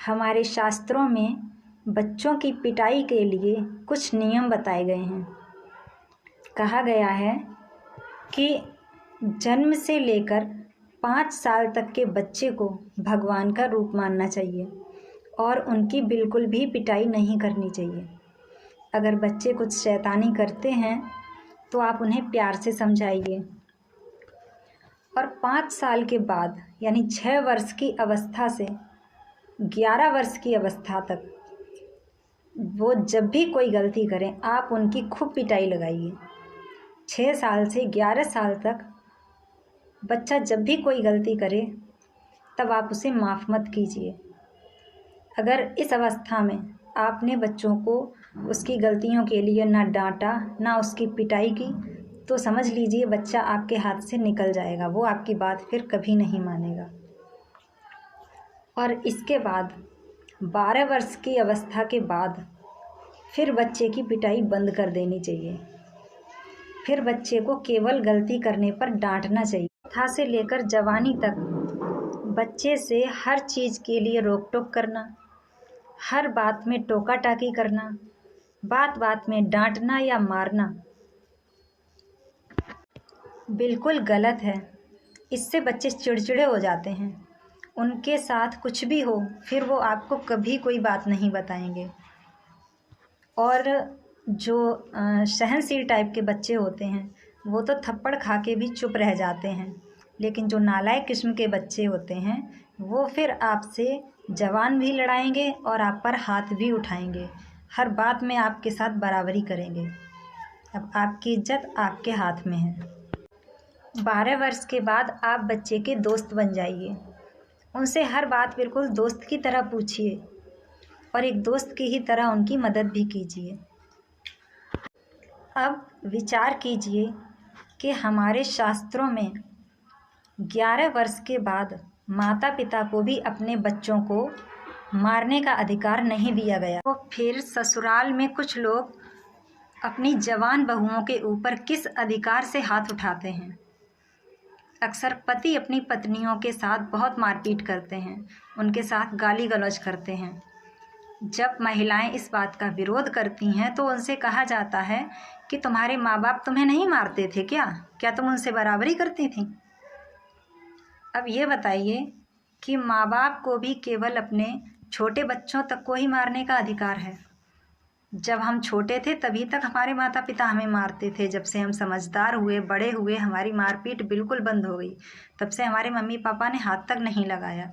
हमारे शास्त्रों में बच्चों की पिटाई के लिए कुछ नियम बताए गए हैं। कहा गया है कि जन्म से लेकर 5 साल तक के बच्चे को भगवान का रूप मानना चाहिए और उनकी बिल्कुल भी पिटाई नहीं करनी चाहिए। अगर बच्चे कुछ शैतानी करते हैं तो आप उन्हें प्यार से समझाइए। और 5 साल के बाद यानी 6 वर्ष की अवस्था से 11 वर्ष की अवस्था तक वो जब भी कोई गलती करें आप उनकी खूब पिटाई लगाइए। 6 साल से 11 साल तक बच्चा जब भी कोई गलती करे तब आप उसे माफ़ मत कीजिए। अगर इस अवस्था में आपने बच्चों को उसकी गलतियों के लिए ना डांटा ना उसकी पिटाई की तो समझ लीजिए बच्चा आपके हाथ से निकल जाएगा, वो आपकी बात फिर कभी नहीं मानेगा। और इसके बाद 12 वर्ष की अवस्था के बाद फिर बच्चे की पिटाई बंद कर देनी चाहिए। फिर बच्चे को केवल गलती करने पर डांटना चाहिए। अवस्था से लेकर जवानी तक बच्चे से हर चीज़ के लिए रोक टोक करना, हर बात में टोका टाकी करना, बात बात में डांटना या मारना बिल्कुल गलत है। इससे बच्चे चिड़चिड़े हो जाते हैं। उनके साथ कुछ भी हो फिर वो आपको कभी कोई बात नहीं बताएंगे। और जो सहनशील टाइप के बच्चे होते हैं वो तो थप्पड़ खा के भी चुप रह जाते हैं, लेकिन जो नालायक किस्म के बच्चे होते हैं वो फिर आपसे जबान भी लड़ाएंगे और आप पर हाथ भी उठाएंगे। हर बात में आपके साथ बराबरी करेंगे। अब आपकी इज्जत आपके हाथ में है। 12 वर्ष के बाद आप बच्चे के दोस्त बन जाइए। उनसे हर बात बिल्कुल दोस्त की तरह पूछिए और एक दोस्त की ही तरह उनकी मदद भी कीजिए। अब विचार कीजिए कि हमारे शास्त्रों में 11 वर्ष के बाद माता पिता को भी अपने बच्चों को मारने का अधिकार नहीं दिया गया। तो फिर ससुराल में कुछ लोग अपनी जवान बहुओं के ऊपर किस अधिकार से हाथ उठाते हैं। अक्सर पति अपनी पत्नियों के साथ बहुत मारपीट करते हैं, उनके साथ गाली गलौज करते हैं। जब महिलाएं इस बात का विरोध करती हैं तो उनसे कहा जाता है कि तुम्हारे माँ बाप तुम्हें नहीं मारते थे क्या तुम उनसे बराबरी करती थी? अब ये बताइए कि माँ बाप को भी केवल अपने छोटे बच्चों तक को ही मारने का अधिकार है। जब हम छोटे थे तभी तक हमारे माता पिता हमें मारते थे। जब से हम समझदार हुए, बड़े हुए, हमारी मारपीट बिल्कुल बंद हो गई। तब से हमारे मम्मी पापा ने हाथ तक नहीं लगाया।